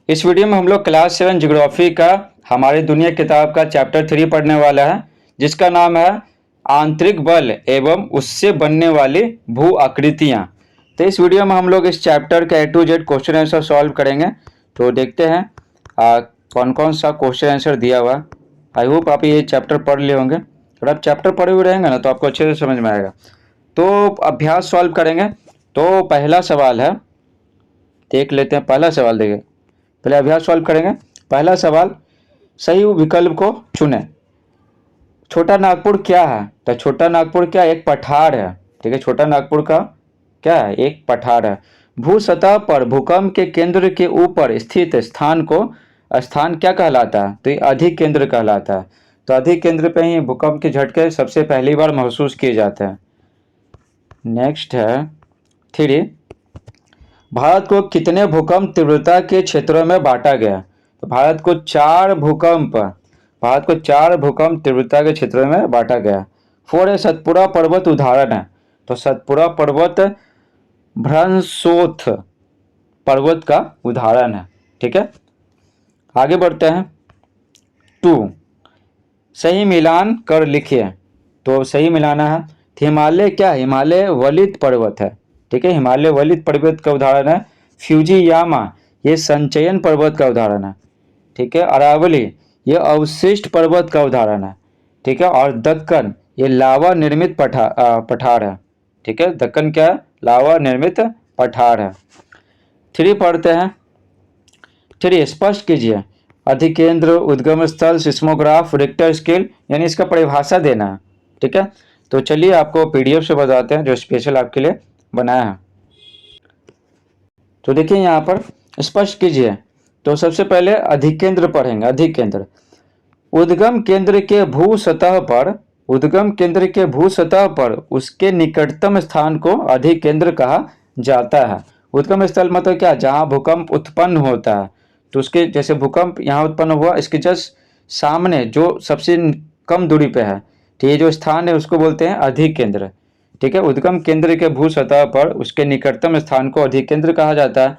इस वीडियो में हम लोग क्लास 7 ज्योग्राफी का हमारी दुनिया किताब का चैप्टर 3 पढ़ने वाला है, जिसका नाम है आंतरिक बल एवं उससे बनने वाली भू आकृतियाँ। तो इस वीडियो में हम लोग इस चैप्टर का A to Z question answer solve करेंगे। तो देखते हैं कौन कौन सा क्वेश्चन आंसर दिया हुआ। आई होप आप ये चैप्टर पढ़ लिए होंगे। अगर आप चैप्टर पढ़े हुए रहेंगे ना तो आपको अच्छे से समझ में आएगा। तो अभ्यास सॉल्व करेंगे। तो पहला सवाल है, देख लेते हैं। पहला सवाल देखें, पहले अभ्यास सॉल्व करेंगे। पहला सवाल, सही विकल्प को चुनें। छोटा नागपुर क्या है? तो छोटा नागपुर क्या, एक पठार है। ठीक है, छोटा नागपुर का क्या है, एक पठार है। भू सतह पर भूकंप के केंद्र के ऊपर स्थित स्थान को स्थान क्या कहलाता है? तो ये अधिक केंद्र कहलाता है। तो अधिक केंद्र पे ही भूकंप के झटके सबसे पहली बार महसूस किए जाते हैं। नेक्स्ट है 3, भारत को कितने भूकंप तीव्रता के क्षेत्रों में बांटा गया? तो भारत को चार भूकंप तीव्रता के क्षेत्रों में बांटा गया। 4 है, सतपुड़ा पर्वत उदाहरण है। तो सतपुड़ा पर्वत भ्रंशोथ पर्वत का उदाहरण है। ठीक है, आगे बढ़ते हैं। 2, सही मिलान कर लिखिए। तो सही मिलाना है। हिमालय क्या है? हिमालय वलित पर्वत है। ठीक है, हिमालय वलित पर्वत का उदाहरण है। फ्यूजीयामा ये संचयन पर्वत का उदाहरण है। ठीक है, अरावली ये अवशिष्ट पर्वत का उदाहरण है। ठीक है, और दक्कन ये लावा निर्मित पठार है। ठीक है, दक्कन क्या है? लावा निर्मित पठार है। 3 पढ़ते हैं। 3, स्पष्ट कीजिए। अधिकेंद्र, उद्गम स्थल, सिस्मोग्राफ, रिक्टर स्केल, यानी इसका परिभाषा देना है। ठीक है, तो चलिए आपको पीडीएफ से बताते हैं जो स्पेशल आपके लिए बनाया है। तो देखिए यहाँ पर स्पष्ट कीजिए। तो सबसे पहले अधिकेंद्र पढ़ेंगे। अधिकेंद्र, उद्गम केंद्र के भू सतह पर उसके निकटतम स्थान को अधिकेंद्र कहा जाता है। उद्गम स्थल मतलब क्या? जहाँ भूकंप उत्पन्न होता है। तो उसके जैसे भूकंप यहाँ उत्पन्न हुआ, इसके जस्ट सामने जो सबसे कम दूरी पे है, तो ये जो स्थान है उसको बोलते हैं अधिकेंद्र। ठीक है, उद्गम केंद्र के भू सतह पर उसके निकटतम स्थान को अधिकेंद्र कहा जाता है।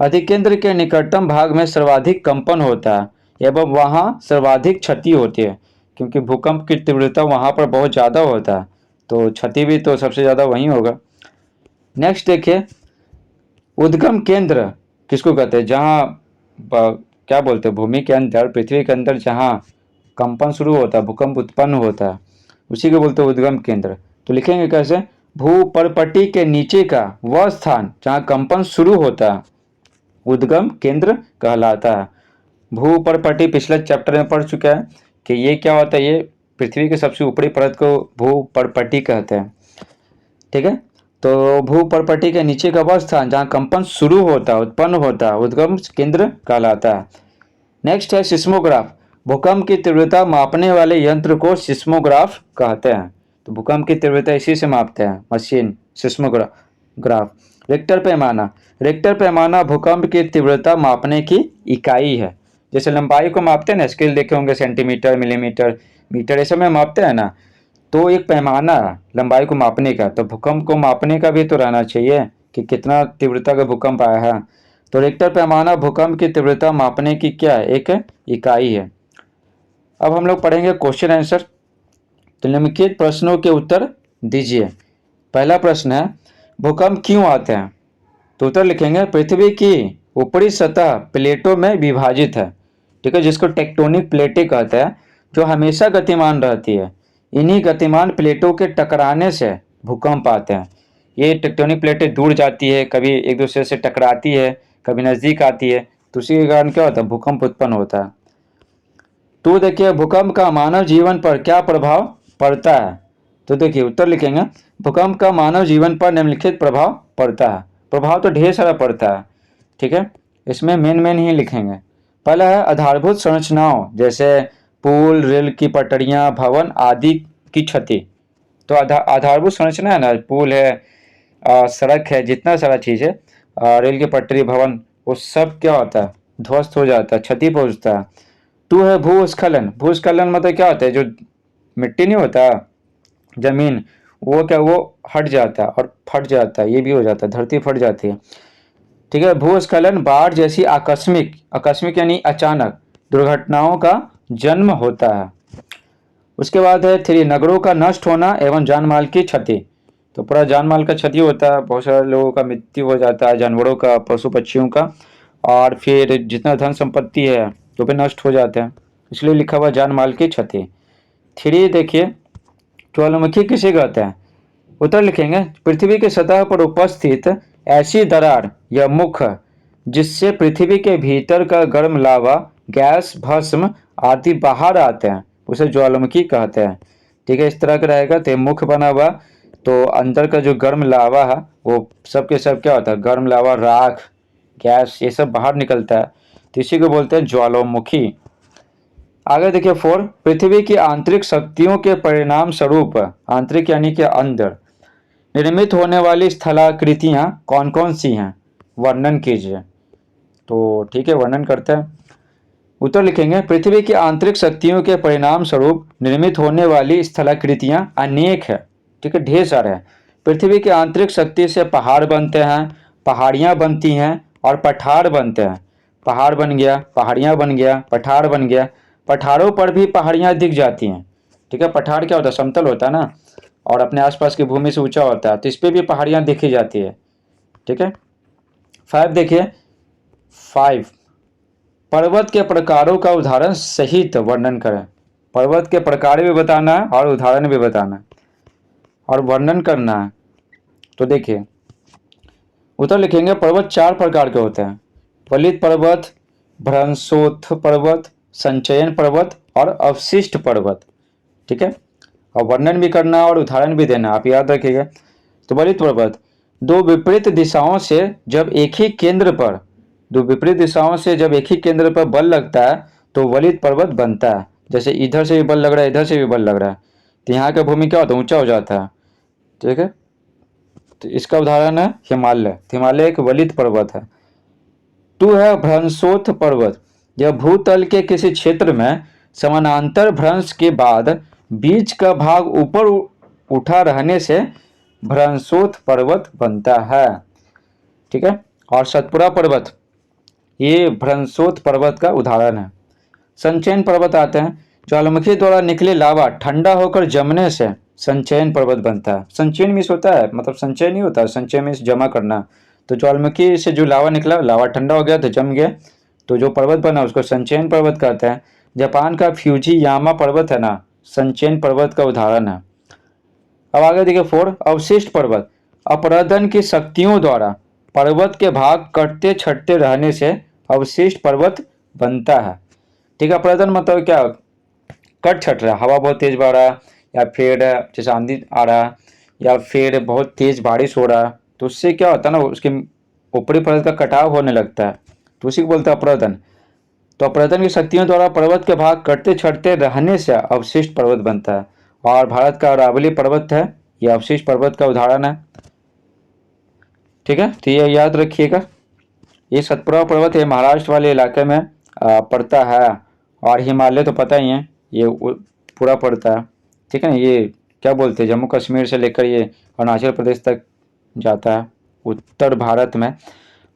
अधिकेंद्र के निकटतम भाग में सर्वाधिक कंपन होता है एवं वहाँ सर्वाधिक क्षति होती है, क्योंकि भूकंप की तीव्रता वहाँ पर बहुत ज़्यादा होता है, तो क्षति भी तो सबसे ज़्यादा वहीं होगा। नेक्स्ट देखिए, उद्गम केंद्र किसको कहते हैं? जहाँ क्या बोलते हैं, भूमि के अंदर, पृथ्वी के अंदर जहाँ कंपन शुरू होता है, भूकंप उत्पन्न होता है, उसी को बोलते हैं उद्गम केंद्र। तो लिखेंगे कैसे? भू परपट्टी के नीचे का वह स्थान जहाँ कंपन शुरू होता है उद्गम केंद्र कहलाता है। भू परपट्टी पिछले चैप्टर में पढ़ चुका है कि ये क्या होता है। ये पृथ्वी के सबसे ऊपरी परत को भू परपट्टी कहते हैं। ठीक है, तो भू परपट्टी के नीचे का वह स्थान जहाँ कंपन शुरू होता है, उत्पन्न होता है, उद्गम केंद्र कहलाता है। नेक्स्ट है सिस्मोग्राफ, भूकंप की तीव्रता मापने वाले यंत्र को सिस्मोग्राफ कहते हैं। तो भूकंप की तीव्रता इसी से मापते हैं, मशीन सिस्मोग्राफ। रिक्टर पैमाना भूकंप की तीव्रता मापने की इकाई है। जैसे लंबाई को मापते हैं ना, स्केल देखे होंगे, सेंटीमीटर, मिलीमीटर, मीटर, ये सब में मापते हैं ना। तो एक पैमाना है लंबाई को मापने का, तो भूकंप को मापने का भी तो रहना चाहिए कि कितना तीव्रता का भूकंप आया है। तो रिक्टर पैमाना भूकंप की तीव्रता मापने की क्या है? एक इकाई है। अब हम लोग पढ़ेंगे क्वेश्चन आंसर। तो निम्नलिखित प्रश्नों के उत्तर दीजिए। पहला प्रश्न है, भूकंप क्यों आते हैं? तो उत्तर लिखेंगे, पृथ्वी की ऊपरी सतह प्लेटों में विभाजित है। ठीक है, जिसको टेक्टोनिक प्लेटें कहते हैं, जो हमेशा गतिमान रहती है। इन्हीं गतिमान प्लेटों के टकराने से भूकंप आते हैं। ये टेक्टोनिक प्लेटें दूर जाती है, कभी एक दूसरे से टकराती है, कभी नज़दीक आती है, तो उसी के कारण क्या होता है? भूकंप उत्पन्न होता है। तो देखिए, भूकंप का मानव जीवन पर क्या प्रभाव पड़ता है? तो देखिए उत्तर लिखेंगे, भूकंप का मानव जीवन पर निम्नलिखित प्रभाव पड़ता है। प्रभाव तो ढेर सारा पड़ता है। ठीक है, इसमें मेन ही लिखेंगे। पहला है आधारभूत संरचनाओं, जैसे पुल, रेल की पटरियां, भवन आदि की क्षति। तो आधारभूत संरचना है ना, पुल है, सड़क है, जितना सारा चीज़ है, रेल की पटरी, भवन, वो सब क्या होता है? ध्वस्त हो जाता है, क्षति पहुंचता है। 2 है भूस्खलन। भूस्खलन मतलब क्या होता है? जो मिट्टी नहीं होता, जमीन, वो क्या, वो हट जाता है और फट जाता है, ये भी हो जाता है, धरती फट जाती है। ठीक है। भूस्खलन बाढ़ जैसी आकस्मिक आकस्मिक यानी अचानक दुर्घटनाओं का जन्म होता है। उसके बाद है 3 नगरों का नष्ट होना एवं जान माल की क्षति। तो पूरा जान माल का क्षति होता है, बहुत सारे लोगों का मृत्यु हो जाता है, जानवरों का, पशु पक्षियों का, और फिर जितना धन संपत्ति है तो भी नष्ट हो जाते हैं, इसलिए लिखा हुआ जान माल की क्षति। 3 देखिए, ज्वालामुखी किसे कहते हैं? उत्तर लिखेंगे, पृथ्वी की सतह पर उपस्थित ऐसी दरार या मुख जिससे पृथ्वी के भीतर का गर्म लावा, गैस, भस्म आदि बाहर आते हैं, उसे ज्वालामुखी कहते हैं। ठीक है, इस तरह का रहेगा। तो मुख बना हुआ, तो अंदर का जो गर्म लावा है वो सब के सब क्या होता है? गर्म लावा, राख, गैस, ये सब बाहर निकलता है, तो इसी को बोलते हैं ज्वालामुखी। आगे देखिए 4, पृथ्वी की आंतरिक शक्तियों के परिणाम स्वरूप, आंतरिक यानी कि अंदर, निर्मित होने वाली स्थलाकृतियां कौन कौन सी हैं? वर्णन कीजिए। तो ठीक है, वर्णन करते हैं। उत्तर लिखेंगे, पृथ्वी की आंतरिक शक्तियों के परिणाम स्वरूप निर्मित होने वाली स्थलाकृतियां अनेक है। ठीक है, ढेर सारे हैं। पृथ्वी की आंतरिक शक्ति से पहाड़ बनते हैं, पहाड़ियां बनती हैं और पठार बनते हैं। पहाड़ बन गया, पहाड़ियां बन गया, पठार बन गया। पठारों पर भी पहाड़ियां दिख जाती हैं। ठीक है, पठार क्या होता है? समतल होता है ना, और अपने आसपास की भूमि से ऊंचा होता है, तो इस पर भी पहाड़ियां देखी जाती है। ठीक है। 5 देखिए, 5, पर्वत के प्रकारों का उदाहरण सहित वर्णन करें। पर्वत के प्रकार भी बताना है और उदाहरण भी बताना है और वर्णन करना है। तो देखिए, उत्तर लिखेंगे, पर्वत 4 प्रकार के होते हैं, वलित पर्वत, भ्रंशोत्थ पर्वत, संचयन पर्वत और अवशिष्ट पर्वत। ठीक है, और वर्णन भी करना और उदाहरण भी देना, आप याद रखिएगा। तो वलित पर्वत, दो विपरीत दिशाओं से जब एक ही केंद्र पर बल लगता है तो वलित पर्वत बनता है। जैसे इधर से भी बल लग रहा है, इधर से भी बल लग रहा है, तो यहाँ का भूमि क्या होता है? ऊंचा हो जाता है। ठीक है, तो इसका उदाहरण है हिमालय। हिमालय एक वलित पर्वत है। 2 है भ्रंशोत्थ पर्वत, यह भूतल के किसी क्षेत्र में समानांतर भ्रंश के बाद बीच का भाग ऊपर उठा रहने से भ्रंशोत्थ पर्वत बनता है। ठीक है, और सतपुरा पर्वत, ये भ्रंशोत्थ पर्वत का उदाहरण है। संचयन पर्वत आते हैं, ज्वालामुखी द्वारा निकले लावा ठंडा होकर जमने से संचयन पर्वत बनता है। संचयन मीन्स होता है, मतलब संचय नहीं होता, संचय मीन्स जमा करना। तो ज्वालामुखी से जो लावा निकला, लावा ठंडा हो गया तो जम गया, तो जो पर्वत बना उसको संचयन पर्वत कहते हैं। जापान का फ्यूजीयामा पर्वत है ना, संचयन पर्वत का उदाहरण है। अब आगे देखिए 4, अवशिष्ट पर्वत, अपरदन की शक्तियों द्वारा पर्वत के भाग कटते छटते रहने से अवशिष्ट पर्वत बनता है। ठीक है, अपरदन मतलब क्या? कट छट रहा, हवा बहुत तेज बह रहा, या फिर जैसे आंधी आ रहा, या फिर बहुत तेज बारिश हो रहा, तो उससे क्या होता है ना, उसके ऊपरी परत का कटाव होने लगता है, तो उसी को बोलते हैं अपरदन। तो अपरदन की शक्तियों द्वारा पर्वत के भाग कटते छटते रहने से अवशिष्ट पर्वत बनता है। और भारत का अरावली पर्वत है, यह अवशिष्ट पर्वत का उदाहरण है। ठीक है, तो ये याद रखिएगा। ये सतपुरा पर्वत है, महाराष्ट्र वाले इलाके में पड़ता है, और हिमालय तो पता ही है, ये पूरा पड़ता है। ठीक है ना, ये क्या बोलते हैं, जम्मू कश्मीर से लेकर ये अरुणाचल प्रदेश तक जाता है उत्तर भारत में।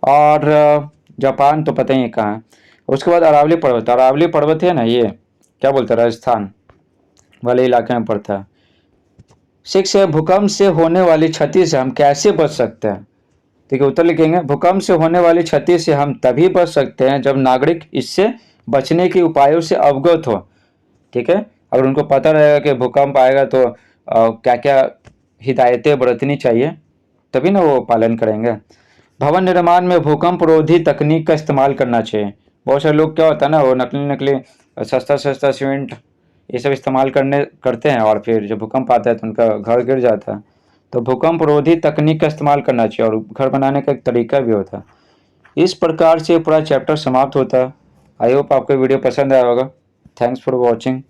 और जापान तो पता ही है कहाँ है। उसके बाद अरावली पर्वत, अरावली पर्वत है ना, ये क्या बोलते हैं, राजस्थान वाले इलाके में पड़ता है। 6 है, भूकंप से होने वाली क्षति से हम कैसे बच सकते हैं? ठीक है, उत्तर लिखेंगे, भूकंप से होने वाली क्षति से हम तभी बच सकते हैं जब नागरिक इससे बचने के उपायों से अवगत हो। ठीक है, अगर उनको पता रहेगा कि भूकंप आएगा तो क्या क्या हिदायतें बरतनी चाहिए, तभी ना वो पालन करेंगे। भवन निर्माण में भूकंप रोधी तकनीक का इस्तेमाल करना चाहिए। बहुत सारे लोग क्या होता है ना, वो नकली नकली सस्ता सस्ता सीमेंट ये सब इस्तेमाल करते हैं, और फिर जब भूकंप आता है तो उनका घर गिर जाता है। तो भूकंप रोधी तकनीक का इस्तेमाल करना चाहिए, और घर बनाने का एक तरीका भी होता है। इस प्रकार से पूरा चैप्टर समाप्त होता है। आई होप आपको वीडियो पसंद आया होगा। Thanks for watching.